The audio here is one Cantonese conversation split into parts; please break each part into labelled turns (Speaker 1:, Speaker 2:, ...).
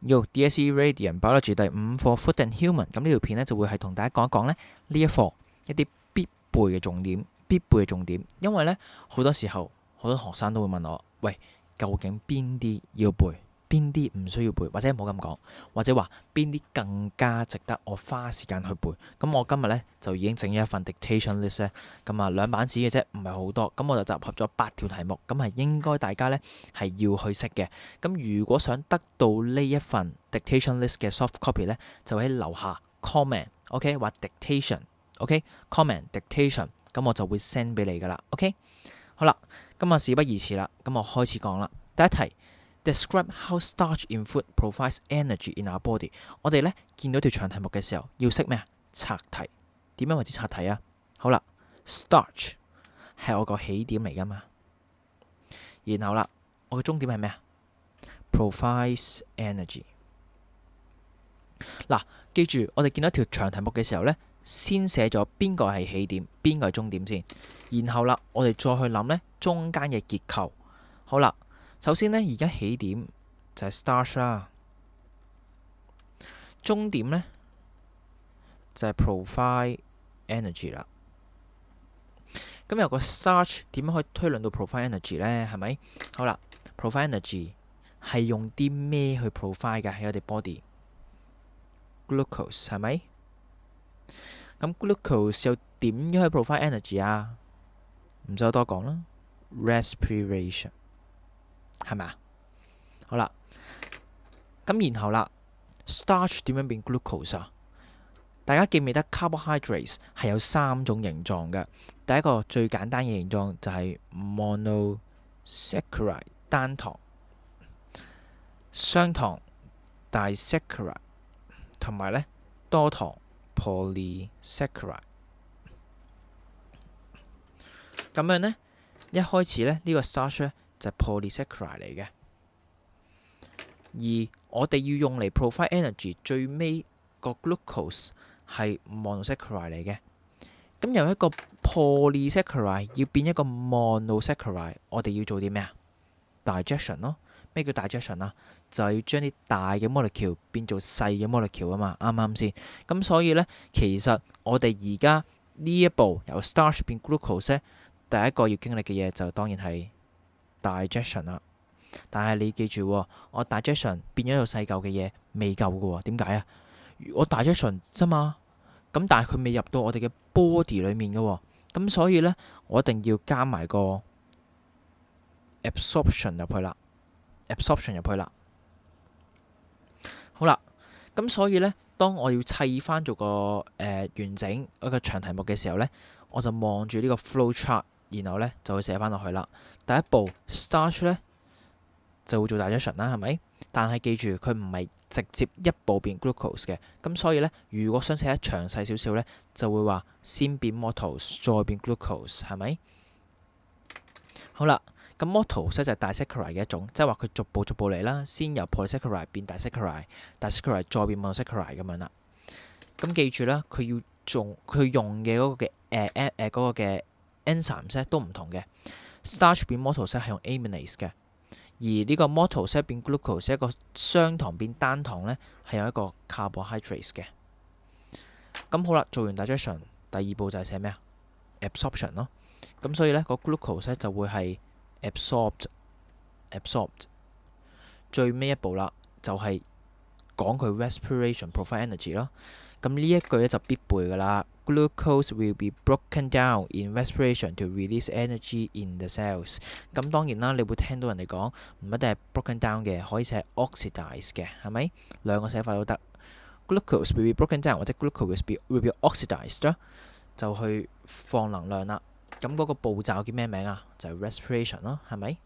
Speaker 1: DSE Radiant Biology 第5課 Food and Human。咁呢條片呢，就會係同大家講一講呢一課一啲必背嘅重點，因為呢，好多時候好多學生都會問我，喂，究竟邊啲要背，邊啲唔需要背，或者唔好咁講，或者話邊啲更加值得我花時間去背。咁我今日呢，就已經整咗一份 dictation list 咧，咁啊2版紙嘅啫，唔係好多。咁我就集合咗8條題目，咁係應該大家呢係要去識嘅。咁如果想得到呢一份 dictation list 嘅 soft copy 呢，就喺樓下 comment，OK，或 dictation，OK，comment dictation，咁我就會 send 俾你噶啦，OK。好啦，咁啊事不宜遲啦，咁我開始講啦。第一題。Describe how starch in food provides energy in our body。我哋呢見到條長題目嘅時候，要識咩啊？拆題。點樣為之拆題啊？好啦 ，starch 係我個起點嚟噶嘛。然後啦，我嘅終點係咩啊 ？Provides energy。嗱，記住我哋見到條長題目嘅時候呢，先寫咗邊個係起點，邊個係終點先。然後啦，我哋再去諗呢中間嘅結構。好啦。首先呢，而家起點就係 starch 啦，終點呢，就係 provide energy 啦。咁由個 starch 點樣可以推論到 provide energy 呢？係咪？好啦 ，provide energy 係用啲咩去 provide 㗎？喺我哋 body，glucose 係咪？咁 glucose 又點樣去 provide energy 啊？唔使我多講啦 ，respiration。係咪啊？好啦，咁然後啦 ，starch 點樣變 glucose 啊？大家記唔記得 carbohydrates 係有3種形狀嘅？第一個最簡單嘅形狀就係 monosaccharide 單糖，雙糖 disaccharide， 同埋呢多糖 polysaccharide。咁樣呢，一開始呢，呢個 starch 呢就係 polysaccharide 嚟嘅，而我哋要用嚟 provide energy 最尾個 glucose 係 monosaccharide 嚟嘅。咁由一個 polysaccharide 要變一個 monosaccharide， 我哋要做啲咩啊 ？digestion 咯。咩叫 digestion 啊？就係要將啲大嘅 molecule 變做細嘅 molecule 啊嘛，啱唔啱先？咁所以呢，其實我哋而家呢一步由 starch 變 glucose 呢，第一個要經歷嘅嘢就當然係digestion 啦，但係你記住，我 digestion 變咗一個細嚿嘅嘢未夠嘅，點解啊？我 digestion 啫嘛，咁但係佢未入到我哋嘅 body 裏面嘅，咁所以呢，我一定要加埋個 absorption 入去啦。好啦，咁所以呢，當我要砌翻做個完整一個長題目嘅時候呢，我就望住呢個 flow chart。然後呢，就會寫翻落去啦。第一步 starch 呢就會做 digestion 啦，係咪？但係記住佢唔係直接一步變 glucose 嘅。咁所以呢，如果想寫得詳細少少呢，就會話先變 maltose 再變 glucose， 係咪？好啦，咁 maltose 就係 disaccharide 嘅一種，即係話佢逐步嚟啦，先由 polysaccharide 變 disaccharide 再變 monosaccharide 咁樣啦。咁記住啦，佢用嘅嗰個嘅enzymes 都唔同嘅 ，starch 變 maltose 係用 amylase 嘅，而呢個 maltose 變 glucose 一個雙糖變單糖呢係用一個 carbohydrates 嘅。咁好啦，做完 digestion， 第二步就係寫咩啊 ？absorption 咯。咁所以呢個 glucose 就會係 absorbed。最尾一步啦，就係講佢 respiration provide energy 咯。咁呢一句咧就必背噶啦。Glucose will be broken down in respiration to release energy in the cells。咁當然啦，你會聽到人哋講唔一定係 broken down 嘅，可以寫 oxidize 嘅，係咪？兩個寫法都得。Glucose will be broken down 或者 glucose will be oxidized 啦，就去放能量啦。咁嗰個步驟叫咩名啊？就係 respiration 咯，係咪？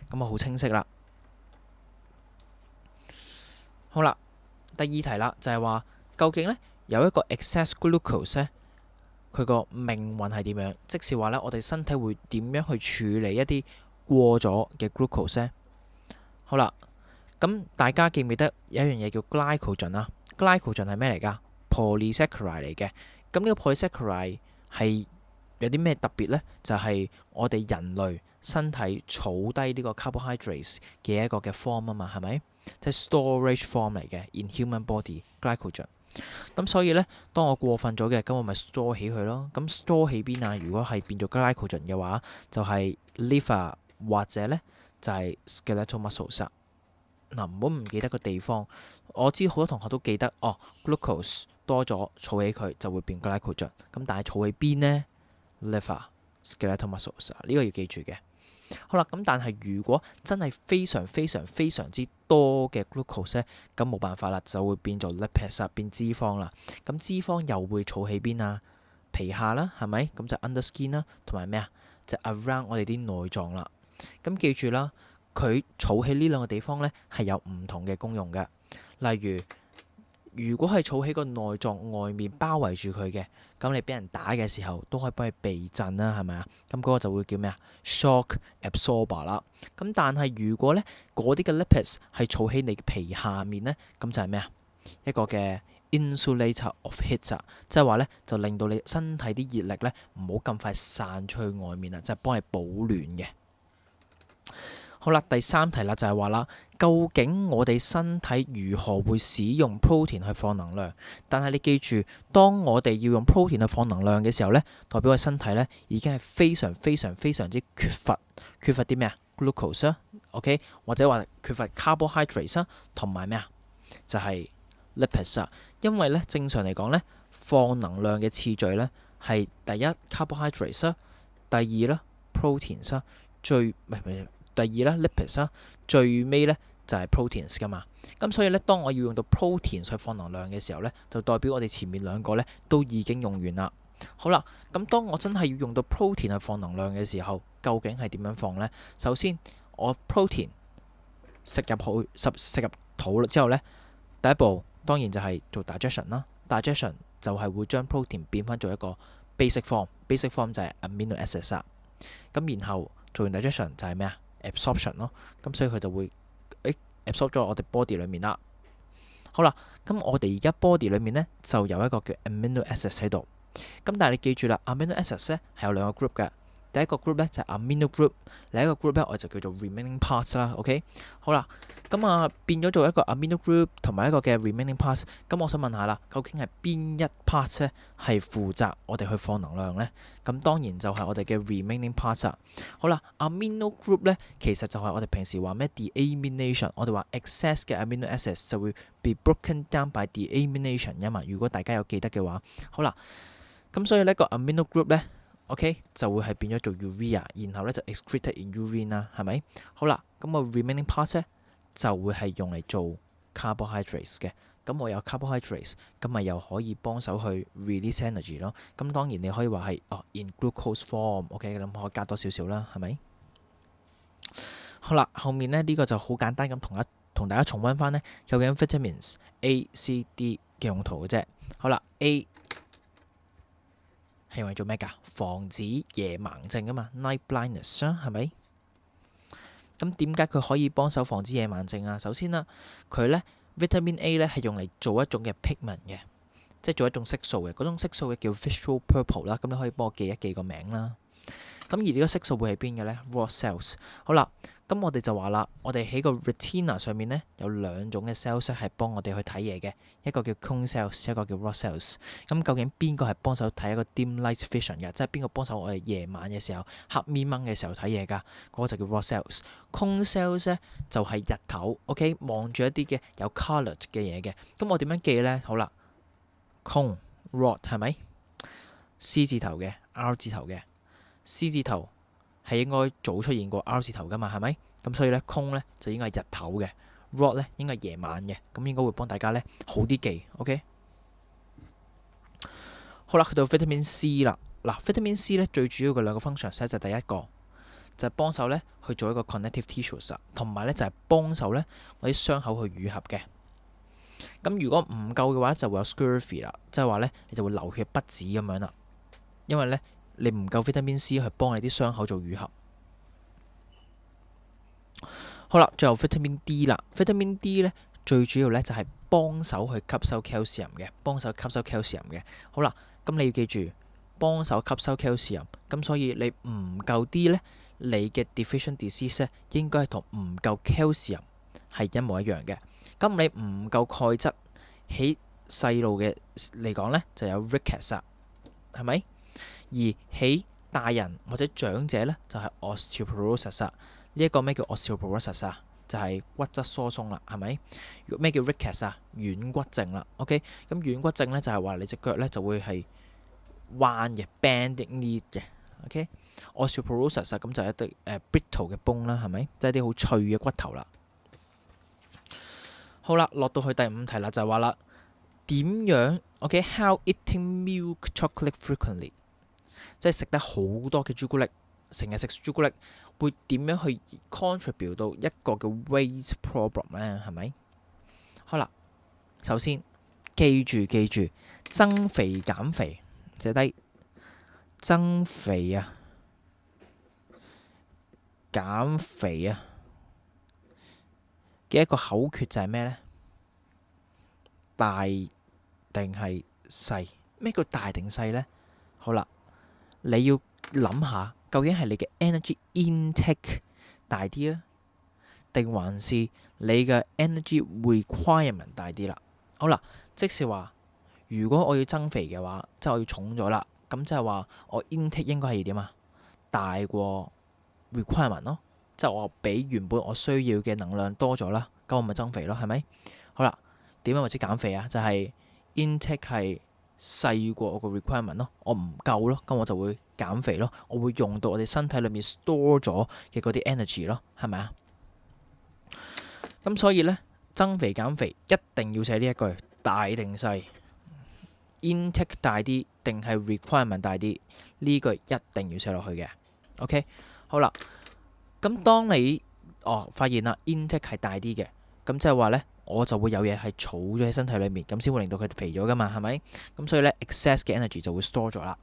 Speaker 1: 咁啊好清晰啦。好啦，第二題啦，就係話究竟呢？有一個 excess glucose 咧，佢個命運係點樣？即是話咧，我哋身體會點樣去處理一啲過咗嘅 glucose 咧？好啦，咁大家記唔記得有一樣嘢叫 glycogen 啊 ？glycogen 係咩嚟㗎？polysaccharide 嚟嘅。咁呢個 polysaccharide 係有啲咩特別呢？就係我哋人類身體儲低呢個 carbohydrates 嘅一個嘅 form 啊嘛，係咪？即係 storage form 嚟嘅 in human body glycogen。咁所以呢，當我過分咗嘅，咁我咪 store 起佢咯。咁 store 喺邊啊？如果係變咗 glycogen 嘅話，就係 liver 或者呢就係 skeletal muscles。嗱，唔好唔記得個地方。我知好多同學都記得glucose 多咗儲起佢就會變 glycogen。咁但係儲喺邊呢？liver skeletal muscles 呢個要記住嘅。好啦，咁但係如果真係非常非常非常之多嘅 glucose 咧，咁冇辦法啦，就會變做 lipids 變脂肪啦。咁脂肪又會儲喺邊啊？皮下啦，係咪？咁就 under skin 啦，同埋咩啊？就 around 我哋啲內臟啦。咁記住啦，佢儲喺呢兩個地方咧係有唔同嘅功用嘅。例如，如果係儲喺個內臟外面包圍住佢嘅，咁你俾人打嘅時候都可以幫佢避震啦，係咪啊？咁嗰個就會叫咩啊 ？shock absorber 啦。咁但係如果咧嗰啲嘅 lipids 係儲喺你皮下面咧，咁就係咩啊？一個嘅 insulator of heat 啊，即係話咧就令到你身體啲熱力咧唔好咁快散出去外面啊，就係幫你保暖嘅。好啦，第三題啦，就係話啦，究竟我哋身體如何會使用 protein 去放能量？但係你記住，當我哋要用 protein 去放能量嘅時候咧，代表我身體咧已經係非常非常非常之缺乏啲咩啊 glucose 啊 ，OK， 或者話缺乏 carbohydrates 啊，同埋咩啊，就係 lipids 啊。因為咧正常嚟講咧，放能量嘅次序咧係第一 carbohydrates 啊，第二啦 proteins 啊，第二啦 lipids 啦，最尾咧就係 proteins 噶嘛。咁所以咧，當我要用到 proteins 去放能量嘅時候咧，就代表我哋前面兩個咧都已經用完啦。好啦，咁當我真係要用到 protein 去放能量嘅時候，究竟係點樣放呢？首先，我 protein 食入肚之後咧，第一步當然就係做 digestion 啦。digestion 就係會將 protein 變翻做一個 basic form 就係 amino acids 啦。咁然後做完 digestion 就係咩啊？absorption 咯，咁所以佢就會absorb 咗我哋 body 裏面啦。好啦，咁我哋而家 body 裏面咧就有一個叫 amino acids 喺度。咁但係你記住啦 ，amino acids 咧係有兩個 group 嘅。第一個 group 咧就係 amino group， 另一個 group 咧我就叫做 remaining parts 啦。OK， 好啦，咁變咗做一個 amino group 同埋一個嘅 remaining parts。咁我想問下啦，究竟係邊一 part 咧係負責我哋去放能量咧？咁當然就係我哋嘅 remaining parts 啊。好啦 ，amino group 咧其實就係我哋平時話咩 deamination， 我哋話 excess 嘅 amino acids 就會 be broken down by deamination 㗎嘛。如果大家有記得嘅話，好啦，咁所以呢個 amino group 咧。OK 就會係變咗做 urea， 然後咧就 excreted in urine 啦，係咪？好啦，咁個 remaining part 咧就會係用嚟做 carbohydrates 嘅。咁我有 carbohydrates，咁咪又可以幫手去 release energy 咯。咁當然你可以話係in glucose form，OK，咁可以加多少少啦，係咪？好啦，後面咧呢個就好簡單咁同大家重溫翻咧，究竟 vitamins A、C、D 嘅用途嘅啫。好啦 ，A。係用嚟做咩㗎？防止夜盲症啊嘛 ，night blindness 啊，係咪？咁點解佢可以幫手防止夜盲症啊？首先啦，佢咧 vitamin A 咧係用嚟做一種嘅 pigment 嘅，即係做一種色素嘅。嗰種色素嘅叫 visual purple 啦。咁你可以幫我記一記個名啦。咁而呢個色素會喺邊嘅咧 ？rod cells。好啦。咁我哋就話啦，我哋喺個 retina 上面咧有兩種嘅 cells 係幫我哋去睇嘢嘅，一個叫 cone cells， 一個叫 rod cells。咁究竟邊個係幫手睇一個 dim light vision 嘅？即係邊個幫手我哋夜晚嘅時候黑咪掹嘅時候睇嘢㗎？嗰個就叫 rod cells。cone cells 咧就係日頭 ，OK， 望住一啲嘅有 colour 嘅嘢嘅。咁我點樣記咧？好啦 ，cone rod 係咪 C 字頭嘅 R 字頭嘅 C 字頭？係應該早出現過 R 字頭噶嘛，係咪？咁所以咧，空咧就應該係日頭嘅 ，rod 咧應該係夜晚嘅，咁應該會幫大家咧好啲記 ，OK？ 好啦，去到 vitamin C 啦，嗱 vitamin C 咧最主要嘅兩個 function 咧就第一個就係幫手咧去做一個 connective tissues， 同埋咧就係幫手咧我啲傷口去愈合嘅。咁如果唔夠嘅話，就會有 scurvy 啦，即係話咧你就會流血不止咁樣啦，因為咧。你唔夠 vitamin C 去幫你啲傷口做愈合。好啦，最後 vitamin D 啦 ，vitamin D 咧最主要咧就係幫手去吸收 calcium 嘅，幫手吸收 calcium 嘅。好啦，咁你要記住幫手吸收 calcium，咁所以你唔夠 D 呢，你嘅 deficient disease 呢應該係同唔夠 calcium 係一模一樣嘅。咁你唔夠鈣質，喺細路嘅嚟講呢，就有 rickets 啦，係咪？而喺大人或者長者呢，就係 osteoporosis 啦。呢一個咩叫 osteoporosis 啊？就係骨質疏鬆啦，係咪？咩叫 rickets 啊？軟骨症啦。OK，咁軟骨症呢，就係話你隻腳呢就會係彎嘅 bending knee 嘅。OK，osteoporosis 咁就係一啲brittle 嘅 bone 啦，係咪？即係啲好脆嘅骨頭啦。好啦，落到去第5題啦，就係話啦，點樣 ？OK，how eating milk chocolate frequently， 即係食得好多嘅朱古力，成日食朱古力會點樣去 contribute 到一個嘅 weight problem 呢？係咪？好啦，首先記住增肥減肥，寫低增肥啊減肥啊嘅一個口訣就係咩呢？大定係細？咩叫大定細呢？好啦，你要諗下，究竟係你嘅 energy intake 大啲啊，定還是你嘅 energy requirement 大啲啦？好啦，即是話，如果我要增肥嘅話，即係我要重咗啦，咁即係話我 intake 應該係點啊？大過 requirement 咯，即係我比原本我需要嘅能量多咗啦，咁我咪增肥咯，係咪？好啦，點樣為之減肥啊？就係 intake 係細過我個 requirement 咯，我唔夠咯，咁我就會減肥咯，我會用到我哋身體裏面 store 咗嘅嗰啲 energy 咯，係咪啊？咁所以呢，增肥減肥一定要寫呢一句，大定細 intake 大啲定係 requirement 大啲，呢句一定要寫落去嘅。OK， 好啦，咁當你發現啦 intake 係大啲嘅，咁即係話呢，我就會有嘢係儲咗喺身體裏面，咁先會令到佢肥咗噶嘛，係咪？咁所以呢 excess 嘅 energy 就會 store 咗啦。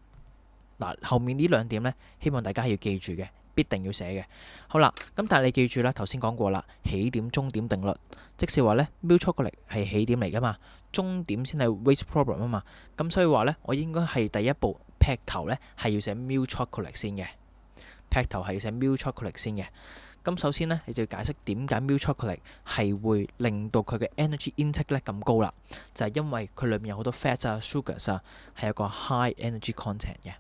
Speaker 1: 嗱，後面呢2點呢，希望大家係要記住嘅，必定要寫嘅。好啦，咁但係你記住啦，頭先講過啦，起點終點定律，即是話呢 milk chocolate 係起點嚟噶嘛，終點先係 weight problem 啊嘛。咁所以話呢，我應該係第一步劈頭呢係要寫 milk chocolate 先嘅，劈頭係要寫 milk chocolate 先嘅。咁首先呢，你就要解釋點解 milk chocolate 係會令到佢嘅 energy intake 咧咁高啦，就係因為佢裏面有好多 fat 啊、sugars 啊，係有個 high energy content 嘅。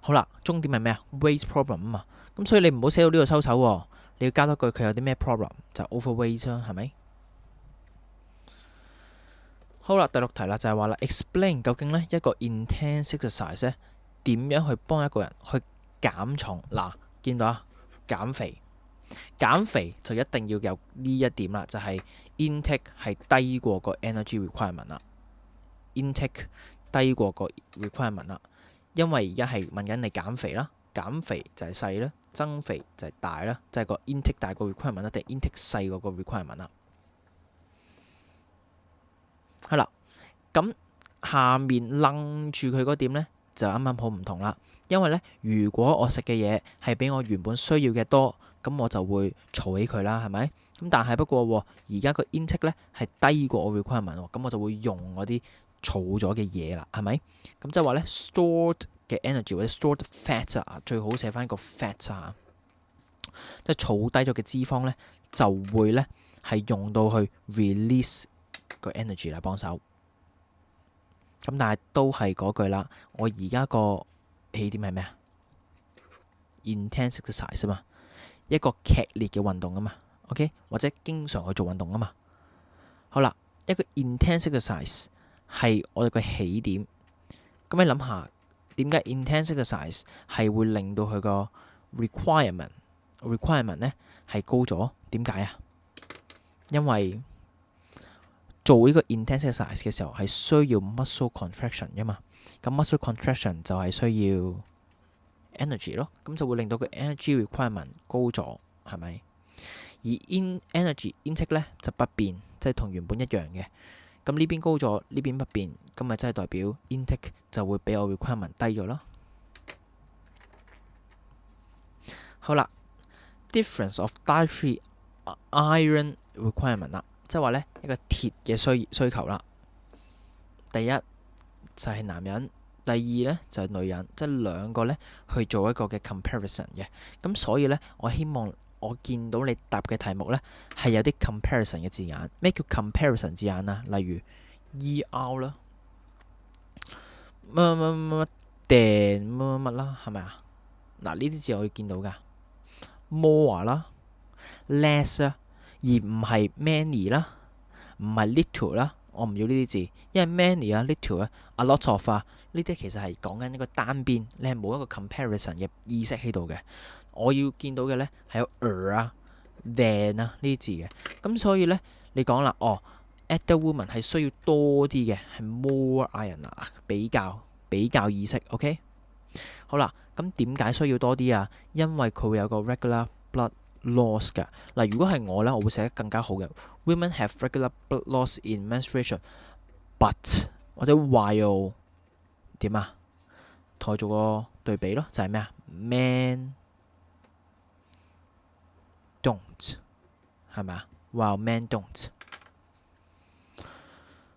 Speaker 1: 好啦，終點係咩啊 ？weight problem 啊嘛，咁所以你唔好寫到呢度收手喎，你要加多句佢有啲咩 problem， 就 overweight 啦，係咪？好啦，第6題啦，就係話啦 ，explain 究竟呢一個 intense exercise 咧點樣去幫一個人去減重？嗱，見到啊，減肥就一定要有呢一點啦，就係 intake 係低過個 energy requirement 啦 ，intake 低過個 requirement 啦。因為而家係問緊你減肥啦，減肥就係細啦，增肥就係大啦，即係個 intake 大過 requirement 啦，定 intake 細過個 requirement 啦。係啦，咁下面楞住佢嗰點呢，就啱啱好唔同啦。因為呢，如果我食嘅嘢係比我原本需要嘅多，咁我就會儲起佢啦，係咪？咁但係不過而家個 intake 呢係低過我 requirement，咁我就會用嗰啲儲咗嘅嘢啦，係咪？咁即係話咧 stored 嘅 energy 或者 stored fat 啊，最好寫翻個 fat 啊，即係儲低咗嘅脂肪咧，就會咧係用到去 release 個 energy 嚟幫手。咁但係都係嗰句啦，我而家個起點係咩啊 ？intense exercise 啊嘛，一個劇烈嘅運動啊嘛 ，OK， 或者經常去做運動啊嘛。好啦，一個 intense exercise 係我哋個起點，咁你諗下點解 intense exercise 係會令到佢個 requirement 咧係高咗？點解啊？因為做呢個 intense exercise 嘅時候係需要 muscle contraction 噶嘛，咁 muscle contraction 就係需要 energy 咯，咁就會令到佢 energy requirement 高咗，係咪？而 energy intake 咧就不變，即係同原本一樣嘅。咁呢邊高咗，呢邊不變，咁咪真係代表 intake 就會比我 requirement 低咗咯。好啦 ，difference of dietary iron requirement 啦，即係話呢一個鐵嘅需求啦。第一就係男人第二咧就係女人，即係兩個咧去做一個嘅 comparison 嘅。咁所以咧，我希望我見到你答嘅題目咧係有啲 comparison 嘅字眼。咩叫 comparison 字眼啊？例如 ER 啦，乜乜乜乜訂乜乜乜啦，係咪啊？嗱，呢啲字我要見到噶。more 啦，less 啦，而唔係 many 啦，唔係 little 啦。我唔要呢啲字，因為 many 啊、little 啊、a lot of 啊，呢啲其實係講緊一個單邊，你係冇一個 comparison 嘅意識喺度嘅。我要見到嘅咧係有啊、than 啊呢啲字嘅。咁所以咧，你講啦，at the woman 係需要多啲嘅，係 more iron 啊，比較意識。OK， 好啦，咁點解需要多啲啊？因為佢會有個 regular blood loss 㗎。嗱，如果係我咧，我會寫得更加好嘅。Women have regular blood loss in menstruation, but 或者 while 點啊？同我做個對比咯，就係咩啊？Men don't 係咪啊？While men don't。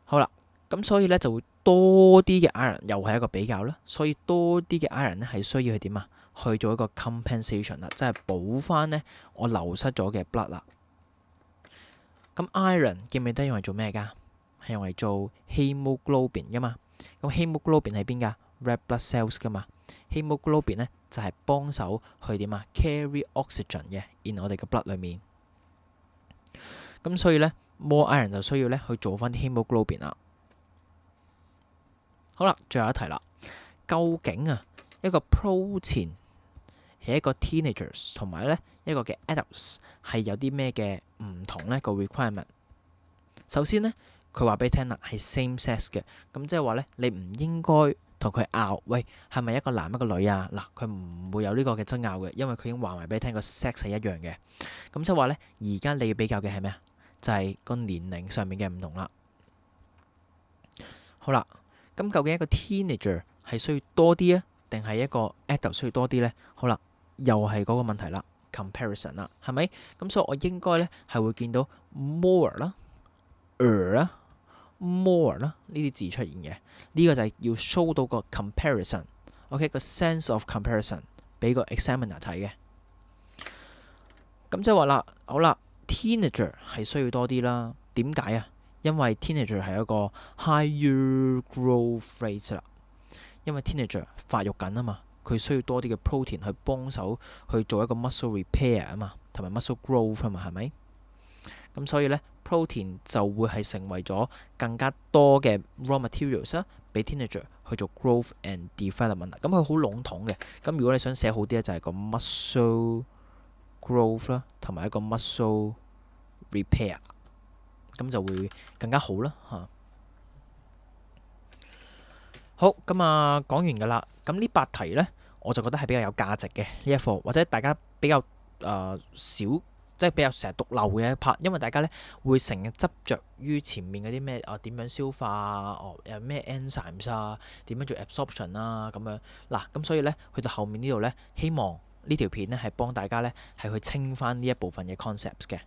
Speaker 1: 好啦，咁所以咧就會多啲嘅 iron 又係一個比較啦。所以多啲嘅 iron 咧係需要去點啊？去做一個 compensation 啦，即係補翻咧我流失咗嘅 blood 啦。咁 iron 記唔記得用嚟做咩㗎？係用嚟做 hemoglobin 㗎嘛。咁 hemoglobin 係邊㗎？ red blood cells 㗎嘛。hemoglobin 咧就係幫手去點啊 carry oxygen 嘅 in 我哋嘅 blood 裏面。咁所以咧 more iron 就需要咧去做翻啲 hemoglobin 啦。好啦，最後一題啦。究竟啊一個 protein 係一個 teenagers 同埋咧一個嘅 adults 係有啲咩嘅唔同咧個 requirement？ 首先咧，佢話俾你聽啦，係 same sex 嘅，咁即係話咧，你唔應該同佢拗，喂，係咪一個男一個女啊？嗱，佢唔會有呢個嘅爭拗嘅，因為佢已經話埋俾你聽個 sex 係一樣嘅。咁即係話咧，而家你要比較嘅係咩啊？就係個年齡上面嘅唔同啦。好啦，咁究竟一個 teenager 係需要多啲啊，定係一個 adult 需要多啲咧？好啦，又係嗰個問題啦 ，comparison 啦，係咪？咁所以我應該咧係會見到 more 啦、啦、more 啦呢啲字出現嘅。呢個就係要 show 到個 comparison，OK 個 sense of comparison 俾個 examiner 睇嘅。咁即係話啦，好啦 ，teenager 係需要多啲啦。點解啊？因為 teenager 係一個 higher growth rate 啦。因為 teenager 發育緊啊嘛，佢需要多啲嘅 protein 去幫手去做一個 muscle repair 啊嘛，同埋 muscle growth 啊嘛，係咪？咁所以咧 protein 就會係成為咗更加多嘅 raw materials 啦，俾 teenager 去做 growth and development。咁佢好籠統嘅。咁如果你想寫好啲咧，就係個 muscle growth 啦，同埋一個 muscle repair， 咁就會更加好啦嚇。好，咁啊講完㗎啦。咁呢8題呢，我就覺得係比較有價值嘅呢一課，或者大家比較少，即係比較成日讀漏嘅一 part，因為大家呢會成日執着於前面嗰啲咩點樣消化啊，咩 enzymes 啊，點樣做 absorption 啊咁樣嗱，咁所以呢，去到後面呢度呢，希望呢條片呢係幫大家呢係去清翻呢一部分嘅 concepts 嘅。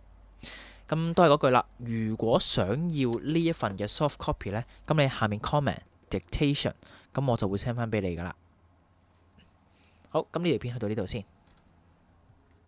Speaker 1: 咁都係嗰句啦，如果想要呢一份嘅 soft copy 呢，咁你下面 comment dictation，咁我就會 send 翻俾你噶啦。好，咁呢條片去到呢度先。